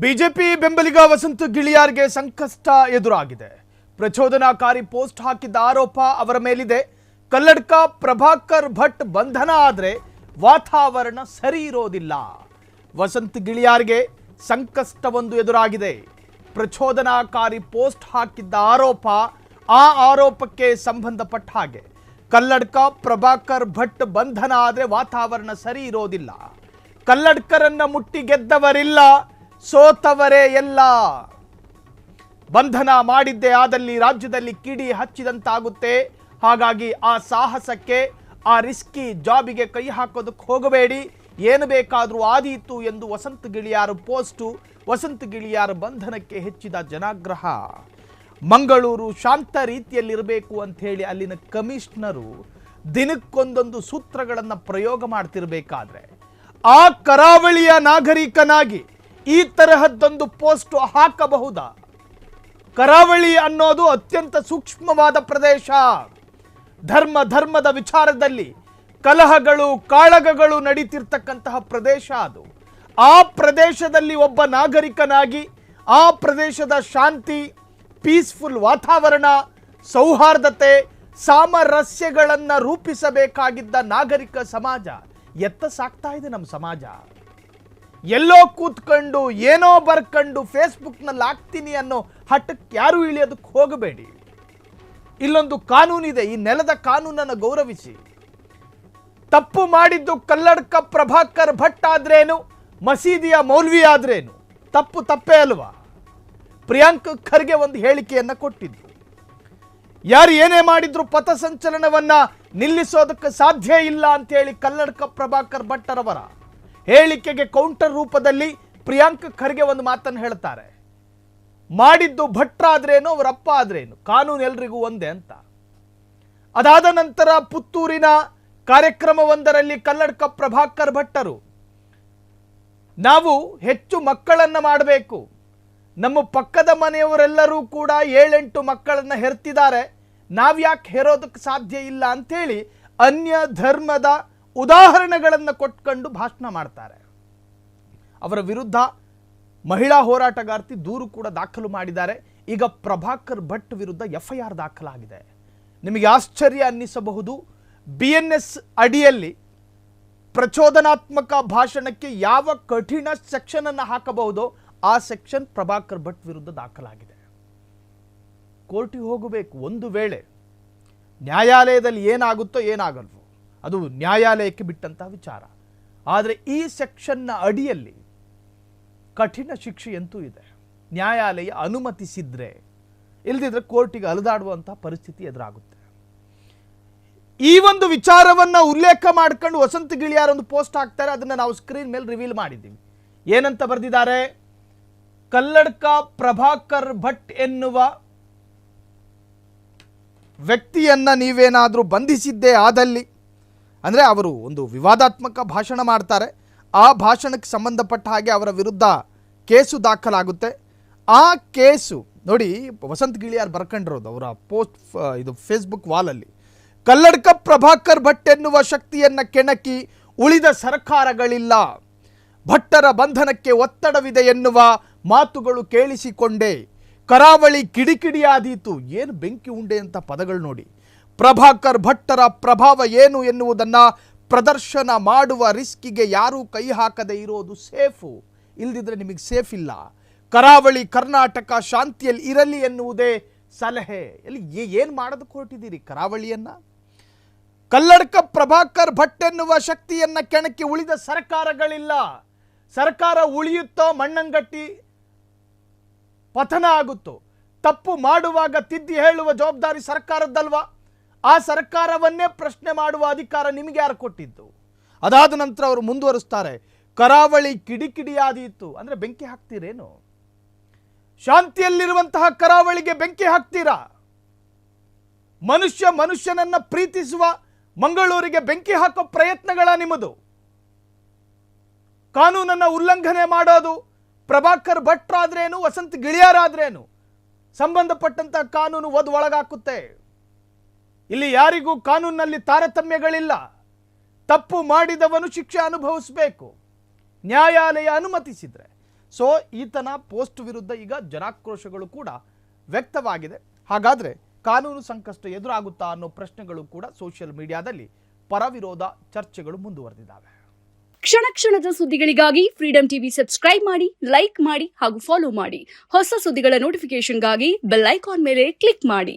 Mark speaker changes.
Speaker 1: BJP ಬೆಂಬಲಿಗ ವಸಂತ ಗಿಳಿಯಾರ್ಗೆ ಸಂಕಷ್ಟ ಎದುರಾಗಿದೆ. ಪ್ರಚೋದನಾಕಾರಿ post ಹಾಕಿದ್ದ ಆರೋಪ ಅವರ ಮೇಲಿದೆ. ಕಲ್ಲಡ್ಕ ಪ್ರಭಾಕರ್ ಭಟ್ ಬಂಧನ ಆದರೆ ವಾತಾವರಣ ಸರಿ ಇರೋದಿಲ್ಲ. ವಸಂತ ಗಿಳಿಯಾರ್ಗೆ ಸಂಕಷ್ಟವೊಂದು ಎದುರಾಗಿದೆ. ಪ್ರಚೋದನಾಕಾರಿ ಪೋಸ್ಟ್ ಹಾಕಿದ್ದ ಆರೋಪ, ಆ ಆರೋಪಕ್ಕೆ ಸಂಬಂಧಪಟ್ಟ ಹಾಗೆ ಕಲ್ಲಡ್ಕ ಪ್ರಭಾಕರ್ ಭಟ್ ಬಂಧನ ಆದರೆ ವಾತಾವರಣ ಸರಿ ಇರೋದಿಲ್ಲ. ಕಲ್ಲಡ್ಕರನ್ನ ಮುಟ್ಟಿ ಗೆದ್ದವರಿಲ್ಲ, ಸೋತವರೇ ಎಲ್ಲ. ಬಂಧನ ಮಾಡಿದ್ದೇ ಆದಲ್ಲಿ ರಾಜ್ಯದಲ್ಲಿ ಕಿಡಿ ಹಚ್ಚಿದಂತಾಗುತ್ತೆ. ಹಾಗಾಗಿ ಆ ಸಾಹಸಕ್ಕೆ, ಆ ರಿಸ್ಕಿ ಜಾಬಿಗೆ ಕೈ ಹಾಕೋದಕ್ಕೆ ಹೋಗಬೇಡಿ, ಏನು ಬೇಕಾದರೂ ಆದೀತು ಎಂದು ವಸಂತ ಗಿಳಿಯಾರ್ ಪೋಸ್ಟು, ವಸಂತ ಗಿಳಿಯಾರ್ ಬಂಧನಕ್ಕೆ ಹೆಚ್ಚಿದ ಜನಾಗ್ರಹ. ಮಂಗಳೂರು ಶಾಂತ ರೀತಿಯಲ್ಲಿರಬೇಕು ಅಂತ ಹೇಳಿ ಅಲ್ಲಿನ ಕಮಿಷನರು ದಿನಕ್ಕೊಂದೊಂದು ಸೂತ್ರಗಳನ್ನು ಪ್ರಯೋಗ ಮಾಡ್ತಿರ್ಬೇಕಾದ್ರೆ ಆ ಕರಾವಳಿಯ ನಾಗರಿಕನಾಗಿ ಈ ತರಹದ್ದೊಂದು ಪೋಸ್ಟ್ ಹಾಕಬಹುದಾ? ಕರಾವಳಿ ಅನ್ನೋದು ಅತ್ಯಂತ ಸೂಕ್ಷ್ಮವಾದ ಪ್ರದೇಶ. ಧರ್ಮದ ವಿಚಾರದಲ್ಲಿ ಕಲಹಗಳು, ಕಾಳಗಗಳು ನಡೀತಿರ್ತಕ್ಕಂತಹ ಪ್ರದೇಶ ಅದು. ಆ ಪ್ರದೇಶದಲ್ಲಿ ಒಬ್ಬ ನಾಗರಿಕನಾಗಿ ಆ ಪ್ರದೇಶದ ಶಾಂತಿ, ಪೀಸ್ಫುಲ್ ವಾತಾವರಣ, ಸೌಹಾರ್ದತೆ, ಸಾಮರಸ್ಯಗಳನ್ನು ರೂಪಿಸಬೇಕಾಗಿದ್ದ ನಾಗರಿಕ ಸಮಾಜ ಎತ್ತ ಸಾಕ್ತಾ ಇದೆ ನಮ್ಮ ಸಮಾಜ. ಎಲ್ಲೋ ಕೂತ್ಕೊಂಡು ಏನೋ ಬರ್ಕೊಂಡು ಫೇಸ್ಬುಕ್ನಲ್ಲಿ ಹಾಕ್ತೀನಿ ಅನ್ನೋ ಹಠಕ್ಕೆ ಯಾರೂ ಇಳಿಯೋದಕ್ಕೆ ಹೋಗಬೇಡಿ. ಇಲ್ಲೊಂದು ಕಾನೂನಿದೆ, ಈ ನೆಲದ ಕಾನೂನನ್ನು ಗೌರವಿಸಿ. ತಪ್ಪು ಮಾಡಿದ್ದು ಕಲ್ಲಡ್ಕ ಪ್ರಭಾಕರ್ ಭಟ್ ಆದ್ರೇನು, ಮಸೀದಿಯ ಮೌಲ್ವಿ ಆದ್ರೇನು, ತಪ್ಪೇ ಅಲ್ವಾ? ಪ್ರಿಯಾಂಕ್ ಖರ್ಗೆ ಒಂದು ಹೇಳಿಕೆಯನ್ನು ಕೊಟ್ಟಿದ್ರು. ಯಾರು ಏನೇ ಮಾಡಿದ್ರು ಪಥಸಂಚಲನವನ್ನ ನಿಲ್ಲಿಸೋದಕ್ಕೆ ಸಾಧ್ಯ ಇಲ್ಲ ಅಂತ ಹೇಳಿ ಕಲ್ಲಡ್ಕ ಪ್ರಭಾಕರ್ ಭಟ್ಟರವರ ಹೇಳಿಕೆಗೆ ಕೌಂಟರ್ ರೂಪದಲ್ಲಿ ಪ್ರಿಯಾಂಕ್ ಖರ್ಗೆ ಒಂದು ಮಾತನ್ನು ಹೇಳ್ತಾರೆ. ಮಾಡಿದ್ದು ಭಟ್ರಾದ್ರೇನು, ಅವರಪ್ಪ ಆದ್ರೇನು, ಕಾನೂನು ಎಲ್ರಿಗೂ ಒಂದೇ ಅಂತ. ಅದಾದ ನಂತರ ಪುತ್ತೂರಿನ ಕಾರ್ಯಕ್ರಮವೊಂದರಲ್ಲಿ ಕಲ್ಲಡ್ಕ ಪ್ರಭಾಕರ್ ಭಟ್ಟರು, ನಾವು ಹೆಚ್ಚು ಮಕ್ಕಳನ್ನ ಮಾಡಬೇಕು, ನಮ್ಮ ಪಕ್ಕದ ಮನೆಯವರೆಲ್ಲರೂ ಕೂಡ 7-8 ಮಕ್ಕಳನ್ನ ಹೆರ್ತಿದ್ದಾರೆ, ನಾವ್ಯಾಕೆ ಹೆರೋದಕ್ಕೆ ಸಾಧ್ಯ ಇಲ್ಲ ಅಂಥೇಳಿ ಅನ್ಯ ಧರ್ಮದ ಉದಾಹರಣೆಗಳನ್ನು ಕೊಟ್ಕೊಂಡು ಭಾಷಣ ಮಾಡ್ತಾರೆ. ಅವರ ವಿರುದ್ಧ ಮಹಿಳಾ ಹೋರಾಟಗಾರ್ತಿ ದೂರು ಕೂಡ ದಾಖಲು ಮಾಡಿದ್ದಾರೆ. ಈಗ ಪ್ರಭಾಕರ್ ಭಟ್ ವಿರುದ್ಧ FIR ದಾಖಲಾಗಿದೆ. ನಿಮಗೆ ಆಶ್ಚರ್ಯ ಅನ್ನಿಸಬಹುದು, BNS ಅಡಿಯಲ್ಲಿ ಪ್ರಚೋದನಾತ್ಮಕ ಭಾಷಣಕ್ಕೆ ಯಾವ ಕಠಿಣ ಸೆಕ್ಷನ್ ಅನ್ನು ಹಾಕಬಹುದೋ ಆ ಸೆಕ್ಷನ್ ಪ್ರಭಾಕರ್ ಭಟ್ ವಿರುದ್ಧ ದಾಖಲಾಗಿದೆ. ಕೋರ್ಟಿಗೆ ಹೋಗಬೇಕು. ಒಂದು ವೇಳೆ ನ್ಯಾಯಾಲಯದಲ್ಲಿ ಏನಾಗುತ್ತೋ ಏನಾಗಲ್ವೋ ಅದು ನ್ಯಾಯಾಲಯಕ್ಕೆ ಬಿಟ್ಟಂತಹ ವಿಚಾರ. ಆದರೆ ಈ ಸೆಕ್ಷನ್ನ ಅಡಿಯಲ್ಲಿ ಕಠಿಣ ಶಿಕ್ಷೆಯಂತೂ ಇದೆ. ನ್ಯಾಯಾಲಯ ಅನುಮತಿಸಿದ್ರೆ, ಇಲ್ಲದಿದ್ರೆ ಕೋರ್ಟಿಗೆ ಅಲೆದಾಡುವಂತಹ ಪರಿಸ್ಥಿತಿ ಎದುರಾಗುತ್ತೆ. ಈ ಒಂದು ವಿಚಾರವನ್ನ ಉಲ್ಲೇಖ ಮಾಡ್ಕೊಂಡು ವಸಂತ ಗಿಳಿಯಾರ್ ಒಂದು ಪೋಸ್ಟ್ ಹಾಕ್ತಾರೆ. ಅದನ್ನ ನಾವು ಸ್ಕ್ರೀನ್ ಮೇಲೆ ರಿವೀಲ್ ಮಾಡಿದ್ದೀವಿ. ಏನಂತ ಬರೆದಿದ್ದಾರೆ? ಕಲ್ಲಡ್ಕ ಪ್ರಭಾಕರ್ ಭಟ್ ಎನ್ನುವ ವ್ಯಕ್ತಿಯನ್ನ ನೀವೇನಾದರೂ ಬಂಧಿಸಿದ್ದೇ ಆದಲ್ಲಿ, ಅಂದರೆ ಅವರು ಒಂದು ವಿವಾದಾತ್ಮಕ ಭಾಷಣ ಮಾಡ್ತಾರೆ, ಆ ಭಾಷಣಕ್ಕೆ ಸಂಬಂಧಪಟ್ಟ ಹಾಗೆ ಅವರ ವಿರುದ್ಧ ಕೇಸು ದಾಖಲಾಗುತ್ತೆ. ಆ ಕೇಸು ನೋಡಿ, ವಸಂತ ಗಿಳಿಯಾರ್ ಬರ್ಕೊಂಡಿರೋದು ಅವರ ಪೋಸ್ಟ್, ಇದು ಫೇಸ್ಬುಕ್ ವಾಲಲ್ಲಿ, ಕಲ್ಲಡ್ಕ ಪ್ರಭಾಕರ್ ಭಟ್ ಎನ್ನುವ ಶಕ್ತಿಯನ್ನ ಕೆಣಕಿ ಉಳಿದ ಸರ್ಕಾರಗಳಿಲ್ಲ, ಭಟ್ಟರ ಬಂಧನಕ್ಕೆ ಒತ್ತಡವಿದೆ ಎನ್ನುವ ಮಾತುಗಳು ಕೇಳಿಸಿಕೊಂಡೆ, ಕರಾವಳಿ ಕಿಡಿಕಿಡಿಯಾದೀತು. ಏನು ಬೆಂಕಿ ಉಂಡೆ ಅಂತ ಪದಗಳು ನೋಡಿ. ಪ್ರಭಾಕರ್ ಭಟ್ಟರ ಪ್ರಭಾವ ಏನು ಎನ್ನುವುದನ್ನು ಪ್ರದರ್ಶನ ಮಾಡುವ ರಿಸ್ಕಿಗೆ ಯಾರೂ ಕೈ ಹಾಕದೇ ಇರೋದು ಸೇಫು, ಇಲ್ದಿದ್ರೆ ನಿಮಗೆ ಸೇಫ್ ಇಲ್ಲ. ಕರಾವಳಿ ಕರ್ನಾಟಕ ಶಾಂತಿಯಲ್ಲಿ ಇರಲಿ ಎನ್ನುವುದೇ ಸಲಹೆ. ಇಲ್ಲಿ ಏನು ಮಾಡೋದಕ್ಕೆ ಹೊರಟಿದ್ದೀರಿ ಕರಾವಳಿಯನ್ನ? ಕಲ್ಲಡ್ಕ ಪ್ರಭಾಕರ್ ಭಟ್ ಎನ್ನುವ ಶಕ್ತಿಯನ್ನ ಕೆಣಕಿ ಉಳಿದ ಸರ್ಕಾರಗಳಿಲ್ಲ. ಸರ್ಕಾರ ಉಳಿಯುತ್ತೋ ಮಣ್ಣಂಗಟ್ಟಿ ಪತನ ಆಗುತ್ತೋ? ತಪ್ಪು ಮಾಡುವಾಗ ತಿದ್ದಿ ಹೇಳುವ ಜವಾಬ್ದಾರಿ ಸರ್ಕಾರದ್ದಲ್ವಾ? ಆ ಸರ್ಕಾರವನ್ನೇ ಪ್ರಶ್ನೆ ಮಾಡುವ ಅಧಿಕಾರ ನಿಮಗೆ ಯಾರು ಕೊಟ್ಟಿದ್ದು? ಅದಾದ ನಂತರ ಅವರು ಮುಂದುವರಿಸ್ತಾರೆ, ಕರಾವಳಿ ಕಿಡಿಕಿಡಿಯಾದೀತು ಅಂದರೆ ಬೆಂಕಿ ಹಾಕ್ತೀರೇನು? ಶಾಂತಿಯಲ್ಲಿರುವಂತಹ ಕರಾವಳಿಗೆ ಬೆಂಕಿ ಹಾಕ್ತೀರಾ? ಮನುಷ್ಯನನ್ನ ಪ್ರೀತಿಸುವ ಮಂಗಳೂರಿಗೆ ಬೆಂಕಿ ಹಾಕೋ ಪ್ರಯತ್ನಗಳ ನಿಮ್ಮದು? ಕಾನೂನನ್ನು ಉಲ್ಲಂಘನೆ ಮಾಡೋದು ಪ್ರಭಾಕರ್ ಭಟ್ರಾದ್ರೇನು, ವಸಂತ ಗಿಳಿಯಾರ್ ಆದ್ರೇನು, ಸಂಬಂಧಪಟ್ಟಂತಹ ಕಾನೂನು ಒಳಗಾಕುತ್ತೆ. ಇಲ್ಲಿ ಯಾರಿಗೂ ಕಾನೂನಿನಲ್ಲಿ ತಾರತಮ್ಯಗಳಿಲ್ಲ. ತಪ್ಪು ಮಾಡಿದವನು ಶಿಕ್ಷೆ ಅನುಭವಿಸಬೇಕು. ನ್ಯಾಯಾಲಯ ಅನುಮತಿಸಿದ್ರೆ ಸೊ ಈತನ ಪೋಸ್ಟ್ ವಿರುದ್ಧ ಈಗ ಜನಾಕ್ರೋಶಗಳು ಕೂಡ ವ್ಯಕ್ತವಾಗಿದೆ. ಹಾಗಾದರೆ ಕಾನೂನು ಸಂಕಷ್ಟ ಎದುರಾಗುತ್ತಾ ಅನ್ನೋ ಪ್ರಶ್ನೆಗಳು ಕೂಡ ಸೋಷಿಯಲ್ ಮೀಡಿಯಾದಲ್ಲಿ ಪರವಿರೋಧ ಚರ್ಚೆಗಳು ಮುಂದುವರೆದಿದ್ದಾವೆ.
Speaker 2: ಕ್ಷಣ ಕ್ಷಣದ ಸುದ್ದಿಗಳಿಗಾಗಿ ಫ್ರೀಡಂ ಟಿವಿ ಸಬ್ಸ್ಕ್ರೈಬ್ ಮಾಡಿ, ಲೈಕ್ ಮಾಡಿ ಹಾಗೂ ಫಾಲೋ ಮಾಡಿ. ಹೊಸ ಸುದ್ದಿಗಳ ನೋಟಿಫಿಕೇಶನ್ಗಾಗಿ ಬೆಲ್ ಐಕಾನ್ ಮೇಲೆ ಕ್ಲಿಕ್ ಮಾಡಿ.